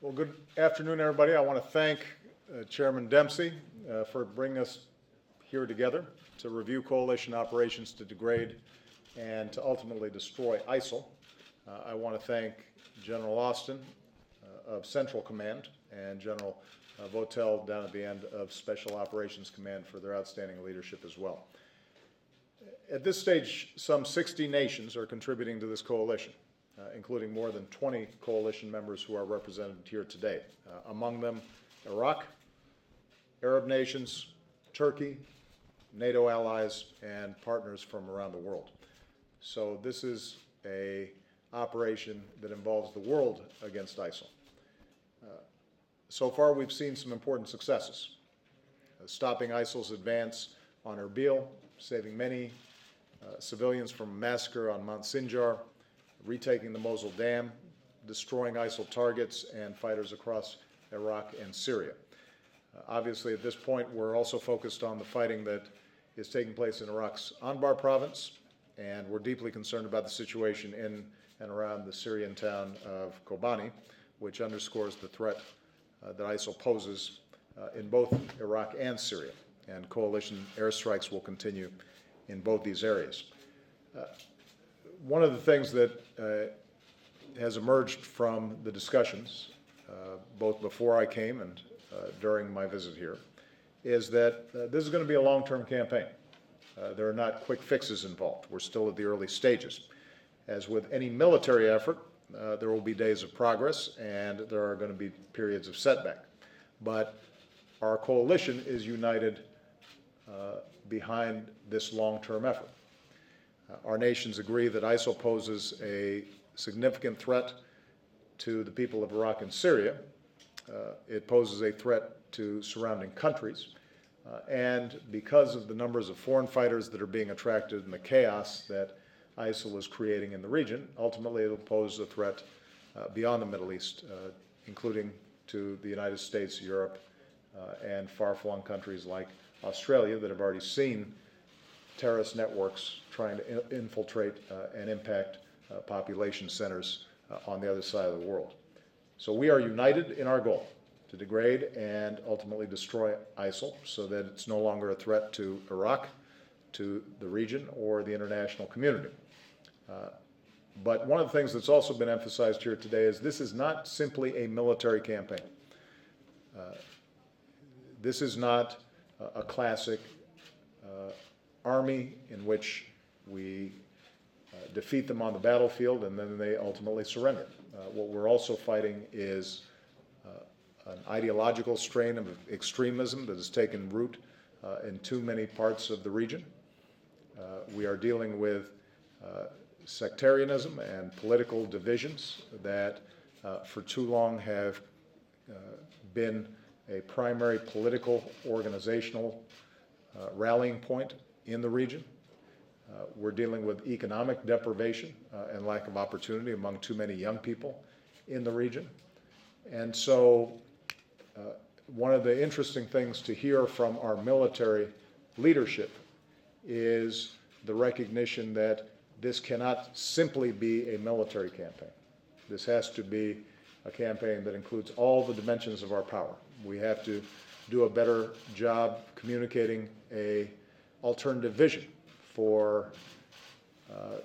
Well, good afternoon, everybody. I want to thank Chairman Dempsey for bringing us here together to review coalition operations to degrade and to ultimately destroy ISIL. I want to thank General Austin of Central Command and General Votel down at the end of Special Operations Command for their outstanding leadership as well. At this stage, some 60 nations are contributing to this coalition, including more than 20 coalition members who are represented here today. Among them, Iraq, Arab nations, Turkey, NATO allies, and partners from around the world. So this is an operation that involves the world against ISIL. So far, we've seen some important successes. Stopping ISIL's advance on Erbil, saving many civilians from a massacre on Mount Sinjar, retaking the Mosul Dam, destroying ISIL targets and fighters across Iraq and Syria. Obviously, at this point, we're also focused on the fighting that is taking place in Iraq's Anbar province, and we're deeply concerned about the situation in and around the Syrian town of Kobani, which underscores the threat that ISIL poses in both Iraq and Syria, and coalition airstrikes will continue in both these areas. One of the things that has emerged from the discussions, both before I came and during my visit here, is that this is going to be a long-term campaign. There are not quick fixes involved. We're still at the early stages. As with any military effort, there will be days of progress and there are going to be periods of setback. But our coalition is united behind this long-term effort. Our nations agree that ISIL poses a significant threat to the people of Iraq and Syria. It poses a threat to surrounding countries. And because of the numbers of foreign fighters that are being attracted and the chaos that ISIL is creating in the region, ultimately it will pose a threat beyond the Middle East, including to the United States, Europe, and far-flung countries like Australia that have already seen terrorist networks trying to infiltrate and impact population centers on the other side of the world. So we are united in our goal to degrade and ultimately destroy ISIL so that it's no longer a threat to Iraq, to the region, or the international community. But one of the things that's also been emphasized here today is this is not simply a military campaign. This is not a classic army in which we defeat them on the battlefield and then they ultimately surrender. What we're also fighting is an ideological strain of extremism that has taken root in too many parts of the region. We are dealing with sectarianism and political divisions that for too long have been a primary political organizational rallying point in the region. We're dealing with economic deprivation and lack of opportunity among too many young people in the region. And so one of the interesting things to hear from our military leadership is the recognition that this cannot simply be a military campaign. This has to be a campaign that includes all the dimensions of our power. We have to do a better job communicating an alternative vision for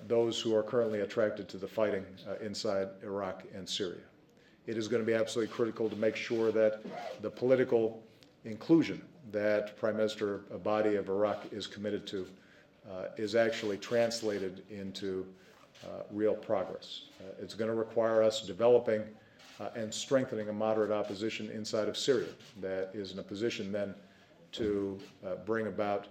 those who are currently attracted to the fighting inside Iraq and Syria. It is going to be absolutely critical to make sure that the political inclusion that Prime Minister Abadi of Iraq is committed to is actually translated into real progress. It's going to require us developing and strengthening a moderate opposition inside of Syria that is in a position then to bring about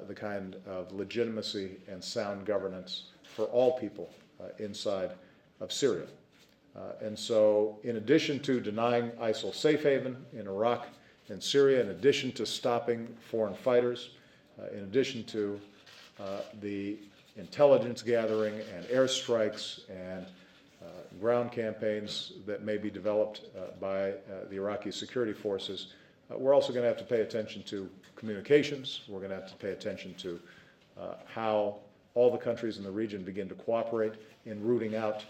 the kind of legitimacy and sound governance for all people inside of Syria. And so in addition to denying ISIL safe haven in Iraq and Syria, in addition to stopping foreign fighters, in addition to the intelligence gathering and airstrikes and ground campaigns that may be developed by the Iraqi security forces, we're also going to have to pay attention to communications. We're going to have to pay attention to how all the countries in the region begin to cooperate in rooting out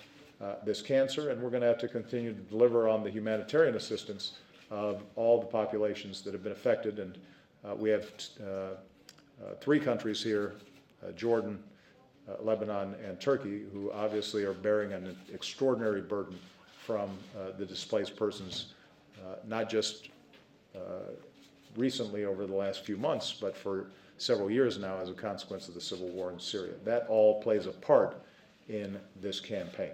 this cancer, and we're going to have to continue to deliver on the humanitarian assistance of all the populations that have been affected. And we have 3 countries here, Jordan, Lebanon, and Turkey, who obviously are bearing an extraordinary burden from the displaced persons, not just recently over the last few months, but for several years now as a consequence of the civil war in Syria. That all plays a part in this campaign.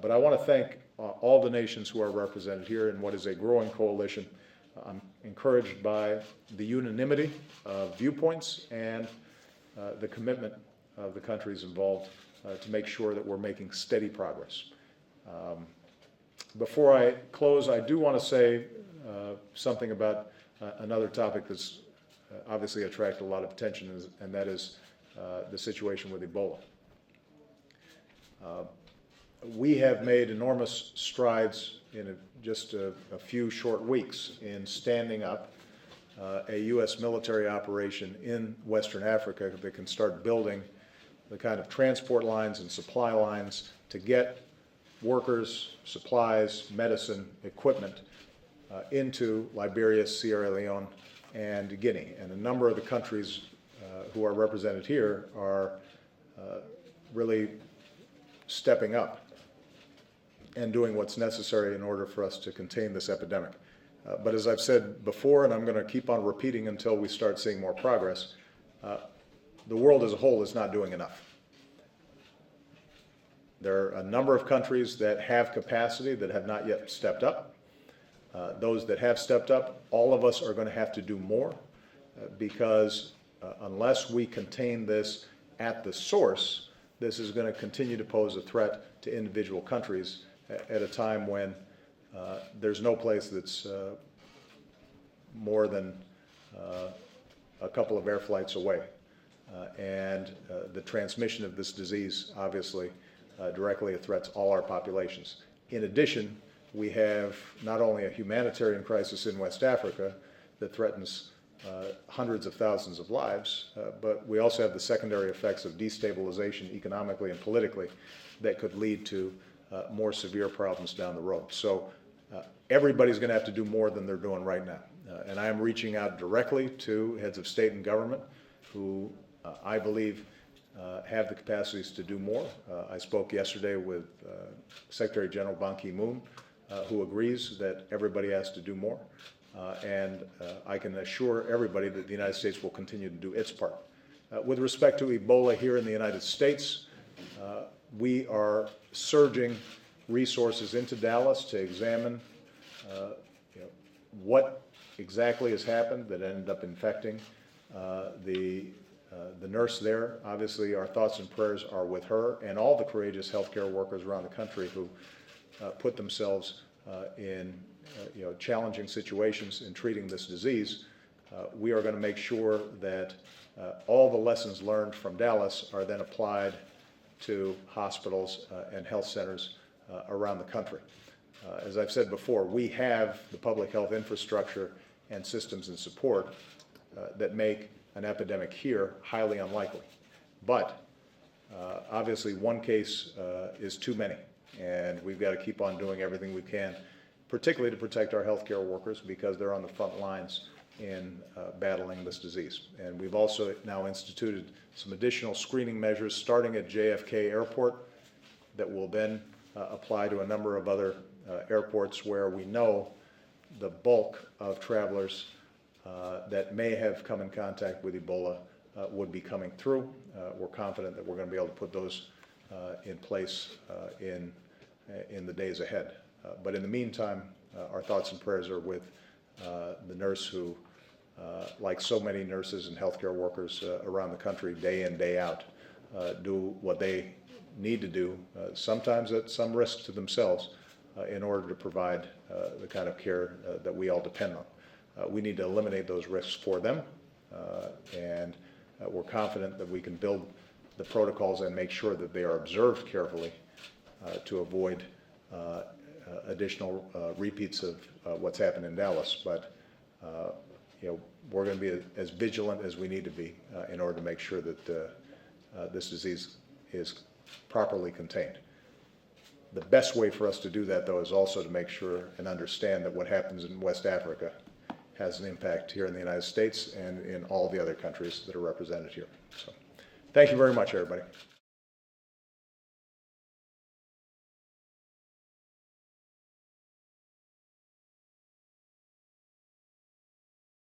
But I want to thank all the nations who are represented here in what is a growing coalition. I'm encouraged by the unanimity of viewpoints and the commitment of the countries involved to make sure that we're making steady progress. Before I close, I do want to say something about another topic that's obviously attracted a lot of attention, and that is the situation with Ebola. We have made enormous strides in just a few short weeks in standing up a U.S. military operation in Western Africa that can start building the kind of transport lines and supply lines to get workers, supplies, medicine, equipment into Liberia, Sierra Leone, and Guinea. And a number of the countries who are represented here are really stepping up and doing what's necessary in order for us to contain this epidemic. But as I've said before, and I'm going to keep on repeating until we start seeing more progress, the world as a whole is not doing enough. There are a number of countries that have capacity that have not yet stepped up. Those that have stepped up, all of us are going to have to do more because unless we contain this at the source, this is going to continue to pose a threat to individual countries at a time when there's no place that's more than a couple of air flights away. And the transmission of this disease obviously directly threats all our populations. In addition, we have not only a humanitarian crisis in West Africa that threatens hundreds of thousands of lives, but we also have the secondary effects of destabilization economically and politically that could lead to more severe problems down the road. So everybody's going to have to do more than they're doing right now. And I am reaching out directly to heads of state and government who I believe have the capacities to do more. I spoke yesterday with Secretary General Ban Ki-moon, who agrees that everybody has to do more. And I can assure everybody that the United States will continue to do its part. With respect to Ebola here in the United States, we are surging resources into Dallas to examine what exactly has happened that ended up infecting the nurse there. Obviously, our thoughts and prayers are with her and all the courageous healthcare workers around the country who put themselves in challenging situations in treating this disease. We are going to make sure that all the lessons learned from Dallas are then applied to hospitals and health centers around the country. As I've said before, we have the public health infrastructure and systems and support that make an epidemic here highly unlikely. But obviously one case is too many, and we've got to keep on doing everything we can, particularly to protect our healthcare workers because they're on the front lines in battling this disease. And we've also now instituted some additional screening measures starting at JFK Airport that will then apply to a number of other airports where we know the bulk of travelers that may have come in contact with Ebola would be coming through. We're confident that we're going to be able to put those in place in the days ahead. But in the meantime, our thoughts and prayers are with the nurse who, like so many nurses and healthcare workers around the country, day in, day out, do what they need to do, sometimes at some risk to themselves, in order to provide the kind of care that we all depend on. We need to eliminate those risks for them, and we're confident that we can build the protocols and make sure that they are observed carefully to avoid additional repeats of what's happened in Dallas. But we're going to be as vigilant as we need to be in order to make sure that this disease is properly contained. The best way for us to do that, though, is also to make sure and understand that what happens in West Africa has an impact here in the United States and in all the other countries that are represented here. So, thank you very much, everybody.